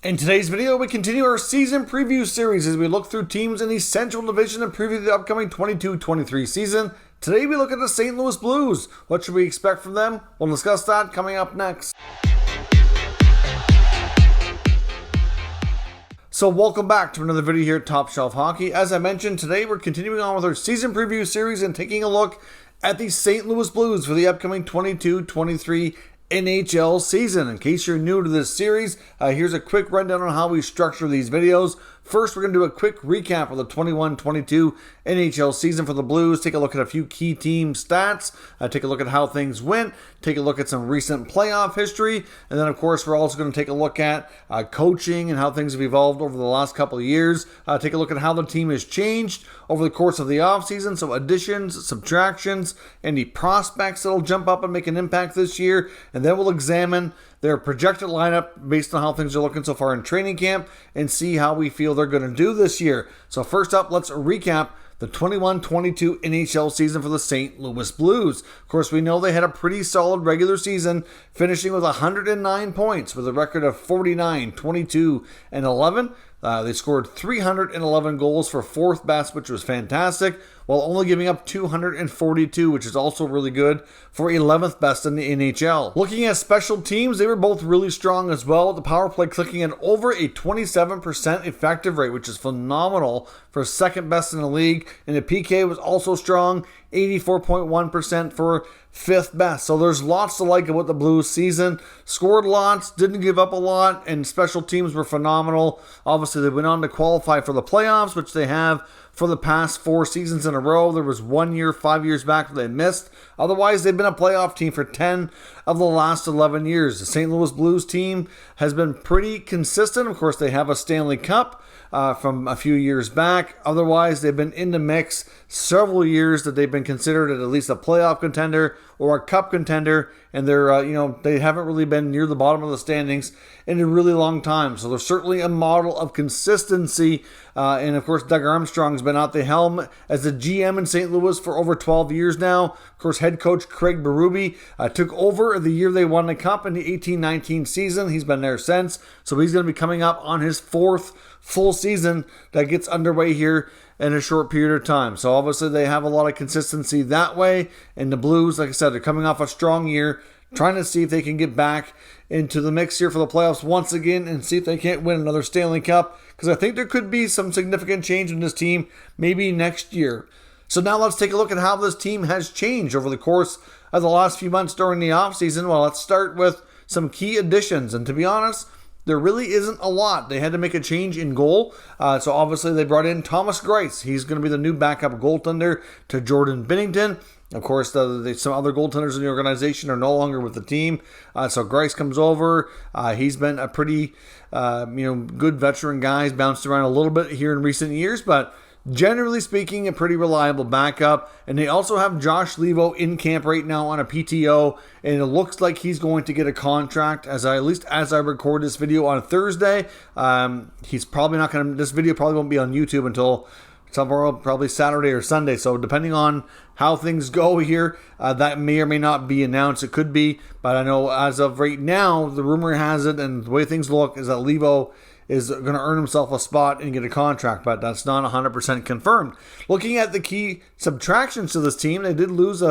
In today's video, we continue our season preview series as we look through teams in the Central Division and preview the upcoming 22-23 season. Today we look at the St. Louis Blues. What should we expect from them? We'll discuss that coming up next. So welcome back to another video here at Top Shelf Hockey. As I mentioned, today we're continuing on with our season preview series and taking a look at the St. Louis Blues for the upcoming 22-23 NHL season. In case you're new to this series, here's a quick rundown on how we structure these videos. First, we're going to do a quick recap of the 21-22 NHL season for the Blues, take a look at a few key team stats, take a look at how things went, take a look at some recent playoff history, and then of course we're also going to take a look at coaching and how things have evolved over the last couple of years, take a look at how the team has changed over the course of the offseason, so additions, subtractions, any prospects that'll jump up and make an impact this year, and then we'll examine their projected lineup based on how things are looking so far in training camp and see how we feel they're going to do this year. So first up, let's recap the 21-22 NHL season for the St. Louis Blues. Of course, we know they had a pretty solid regular season, finishing with 109 points with a record of 49, 22, and 11. They scored 311 goals for fourth best, which was fantastic, while only giving up 242, which is also really good, for 11th best in the NHL. Looking at special teams, they were both really strong as well, with the power play clicking at over a 27% effective rate, which is phenomenal for second best in the league, and the PK was also strong, 84.1% for fifth best. So there's lots to like about the Blues season. Scored lots, didn't give up a lot, and special teams were phenomenal. Obviously, they went on to qualify for the playoffs, which they have for the past 4 seasons in a row. There was 1 year, 5 years back that they missed. Otherwise, they've been a playoff team for 10 of the last 11 years. The St. Louis Blues team has been pretty consistent. Of course, they have a Stanley Cup from a few years back. Otherwise, they've been in the mix several years that they've been considered at least a playoff contender or a cup contender, and they're they haven't really been near the bottom of the standings in a really long time. So they're certainly a model of consistency. And of course, Doug Armstrong's been at the helm as the GM in St. Louis for over 12 years now. Of course, head coach Craig Berube took over the year they won the cup in the 18-19 season. He's been there since, so he's going to be coming up on his 4th full season that gets underway here in a short period of time. So obviously they have a lot of consistency that way. And the Blues, like I said, they're coming off a strong year, trying to see if they can get back into the mix here for the playoffs once again and see if they can't win another Stanley Cup, because I think there could be some significant change in this team maybe next year. So now let's take a look at how this team has changed over the course of the last few months during the offseason. Well, let's start with some key additions. And to be honest, there really isn't a lot. They had to make a change in goal. So obviously they brought in Thomas Greiss. He's going to be the new backup goaltender to Jordan Binnington. Of course, some other goaltenders in the organization are no longer with the team. So Greiss comes over. He's been a pretty good veteran guy. He's bounced around a little bit here in recent years, but generally speaking, a pretty reliable backup. And they also have Josh Levo in camp right now on a PTO, and it looks like he's going to get a contract at least as I record this video on Thursday. He's probably not going to, this video probably won't be on YouTube until tomorrow, probably Saturday or Sunday. So depending on how things go here, that may or may not be announced. It could be, but I know as of right now, the rumor has it, and the way things look is that Levo is going to earn himself a spot and get a contract, but that's not 100% confirmed. Looking at the key subtractions to this team, they did lose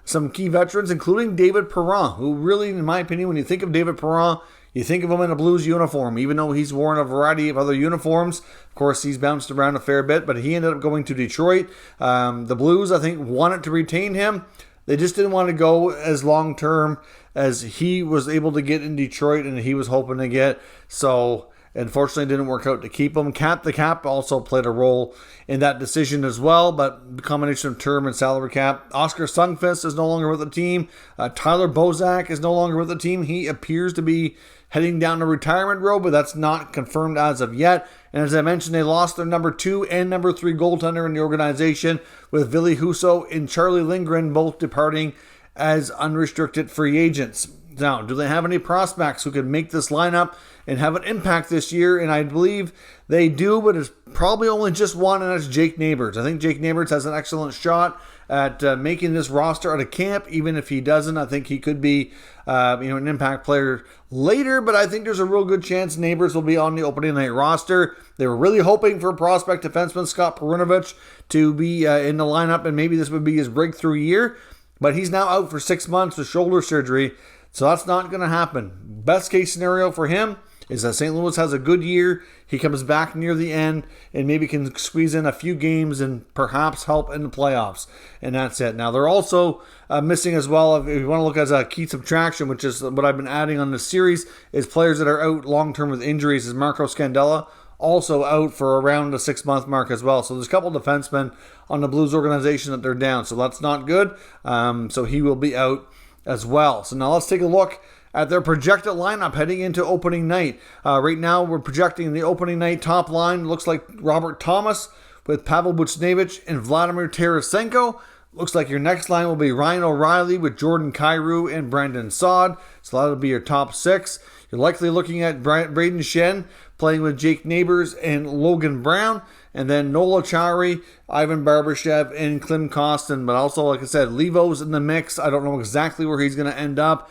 some key veterans, including David Perron, who really, in my opinion, when you think of David Perron, you think of him in a Blues uniform, even though he's worn a variety of other uniforms. Of course, he's bounced around a fair bit, but he ended up going to Detroit. The Blues, I think, wanted to retain him. They just didn't want to go as long-term as he was able to get in Detroit and he was hoping to get. So unfortunately, it didn't work out to keep him. The cap also played a role in that decision as well, but the combination of term and salary cap. Oscar Sundqvist is no longer with the team. Tyler Bozak is no longer with the team. He appears to be heading down the retirement road, but that's not confirmed as of yet. And as I mentioned, they lost their number 2 and number 3 goaltender in the organization, with Ville Husso and Charlie Lindgren both departing as unrestricted free agents. Now, do they have any prospects who can make this lineup and have an impact this year? And I believe they do, but it's probably only just one, and that's Jake Neighbors. I think Jake Neighbors has an excellent shot at making this roster out of camp. Even if he doesn't, I think he could be an impact player later, but I think there's a real good chance Neighbors will be on the opening night roster. They were really hoping for prospect defenseman Scott Perunovich to be in the lineup, and maybe this would be his breakthrough year, but he's now out for 6 months with shoulder surgery, so that's not going to happen. Best case scenario for him is that St. Louis has a good year, he comes back near the end, and maybe can squeeze in a few games and perhaps help in the playoffs. And that's it. Now, they're also missing as well, if you want to look as a key subtraction, which is what I've been adding on this series, is players that are out long-term with injuries, is Marco Scandella, also out for around the 6-month mark as well. So there's a couple of defensemen on the Blues organization that they're down, so that's not good. So he will be out as well. So now let's take a look at their projected lineup heading into opening night. Right now, we're projecting the opening night top line. Looks like Robert Thomas with Pavel Buchnevich and Vladimir Tarasenko. Looks like your next line will be Ryan O'Reilly with Jordan Kyrou and Brandon Saad. So that'll be your top 6. You're likely looking at Braden Shen playing with Jake Neighbors and Logan Brown. And then Nola Chowry, Ivan Barbashev, and Klim Kostin. But also, like I said, Levo's in the mix. I don't know exactly where he's going to end up.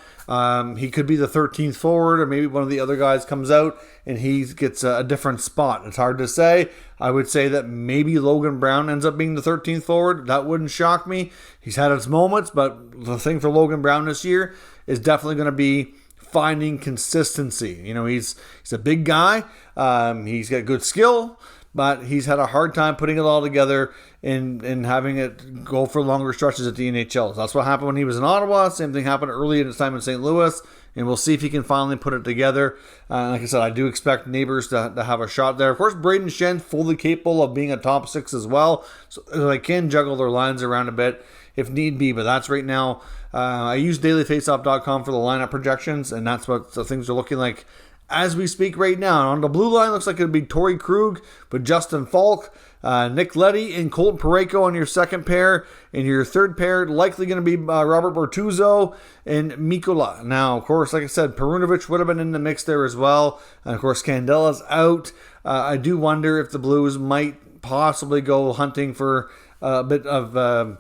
He could be the 13th forward, or maybe one of the other guys comes out and he gets a different spot. It's hard to say. I would say that maybe Logan Brown ends up being the 13th forward. That wouldn't shock me. He's had his moments, but the thing for Logan Brown this year is definitely going to be finding consistency. You know, he's a big guy. He's got good skill, but he's had a hard time putting it all together and having it go for longer stretches at the NHL. So that's what happened when he was in Ottawa. Same thing happened early in his time in St. Louis, and we'll see if he can finally put it together. Like I said, I do expect Neighbors to have a shot there. Of course, Braden Shen, fully capable of being a top 6 as well, so they can juggle their lines around a bit if need be, but that's right now. I use dailyfaceoff.com for the lineup projections, and that's what the things are looking like as we speak right now. On the blue line, looks like it would be Torrey Krug with Justin Falk, Nick Leddy and Colton Parayko on your second pair. And your third pair, likely going to be Robert Bortuzzo and Mikkola. Now, of course, like I said, Perunovich would have been in the mix there as well. And, of course, Candella's out. I do wonder if the Blues might possibly go hunting for a bit of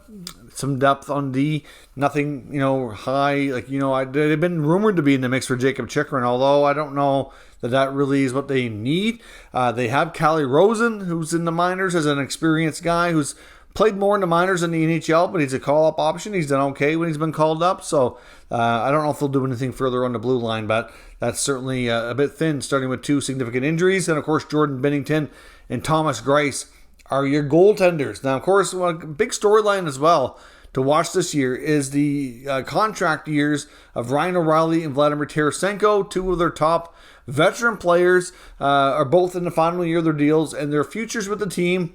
some depth on D. Nothing, high. They've been rumored to be in the mix for Jacob Chychrun, although I don't know that really is what they need. They have Calle Rosen, who's in the minors as an experienced guy who's played more in the minors than the NHL, but he's a call-up option. He's done okay when he's been called up, so I don't know if they'll do anything further on the blue line, but that's certainly a bit thin, starting with 2 significant injuries. And, of course, Jordan Binnington and Thomas Greiss are your goaltenders. Now, of course, a big storyline as well to watch this year is the contract years of Ryan O'Reilly and Vladimir Tarasenko. 2 of their top veteran players are both in the final year of their deals, and their futures with the team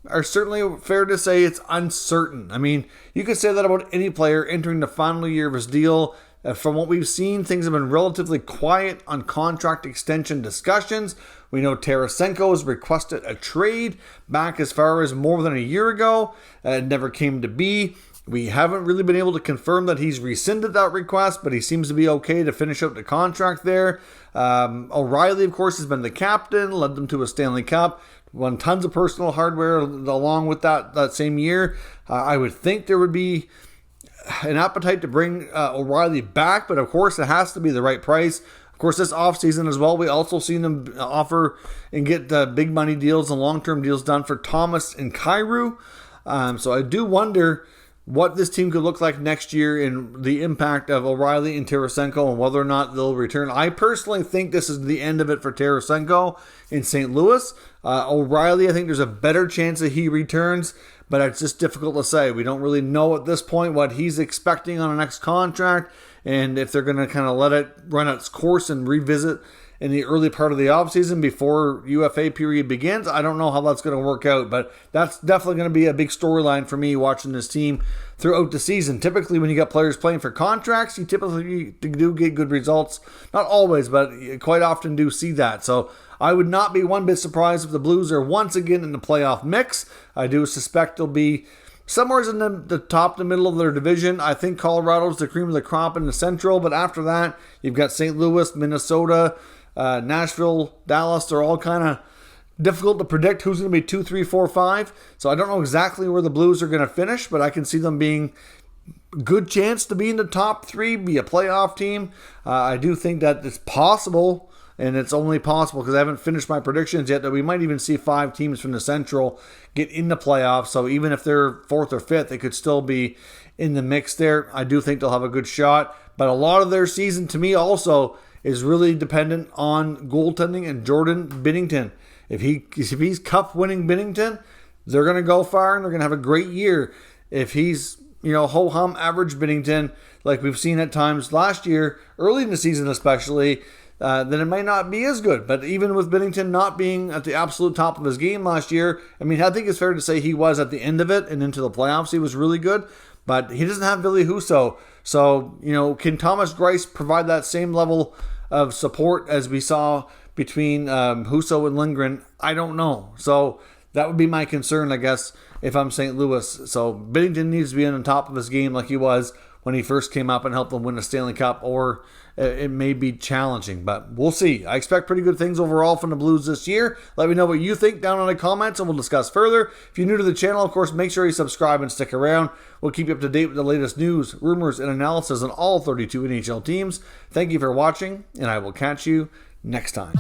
are certainly, fair to say, it's uncertain. I mean, you could say that about any player entering the final year of his deal. From what we've seen, things have been relatively quiet on contract extension discussions. We know Tarasenko has requested a trade back as far as more than a year ago. It never came to be. We haven't really been able to confirm that he's rescinded that request, but he seems to be okay to finish out the contract there. O'Reilly, of course, has been the captain, led them to a Stanley Cup, won tons of personal hardware along with that same year. I would think there would be an appetite to bring O'Reilly back, but of course it has to be the right price. Of course, this offseason as well, we also seen them offer and get big money deals and long-term deals done for Thomas and Kyrou. So I do wonder what this team could look like next year and the impact of O'Reilly and Tarasenko and whether or not they'll return. I personally think this is the end of it for Tarasenko in St. Louis. O'Reilly, I think there's a better chance that he returns, but it's just difficult to say. We don't really know at this point what he's expecting on a next contract and if they're going to kind of let it run its course and revisit in the early part of the offseason before UFA period begins. I don't know how that's going to work out, but that's definitely going to be a big storyline for me watching this team throughout the season. Typically, when you got players playing for contracts, you typically do get good results. Not always, but you quite often do see that. So I would not be one bit surprised if the Blues are once again in the playoff mix. I do suspect they'll be somewhere in the top to middle of their division. I think Colorado's the cream of the crop in the Central, but after that, you've got St. Louis, Minnesota, Nashville, Dallas. They're all kind of difficult to predict who's going to be 2, 3, 4, 5. So I don't know exactly where the Blues are going to finish, but I can see them being good chance to be in the top 3, be a playoff team. I do think that it's possible, and it's only possible because I haven't finished my predictions yet, that we might even see 5 teams from the Central get in the playoffs. So even if they're 4th or 5th, they could still be in the mix there. I do think they'll have a good shot, but a lot of their season to me also is really dependent on goaltending and Jordan Binnington. If he's cup-winning Binnington, they're going to go far and they're going to have a great year. If he's, ho-hum average Binnington, like we've seen at times last year, early in the season especially, then it might not be as good. But even with Binnington not being at the absolute top of his game last year, I think it's fair to say he was at the end of it and into the playoffs. He was really good, but he doesn't have Ville Husso. So, can Thomas Greiss provide that same level of support as we saw between Husso and Lindgren? I don't know. So that would be my concern, I guess, if I'm St. Louis. So Binnington needs to be on the top of his game like he was when he first came up and helped them win a Stanley Cup, or it may be challenging, but we'll see. I expect pretty good things overall from the Blues this year. Let me know what you think down in the comments, and we'll discuss further. If you're new to the channel, of course, make sure you subscribe and stick around. We'll keep you up to date with the latest news, rumors, and analysis on all 32 NHL teams. Thank you for watching, and I will catch you next time.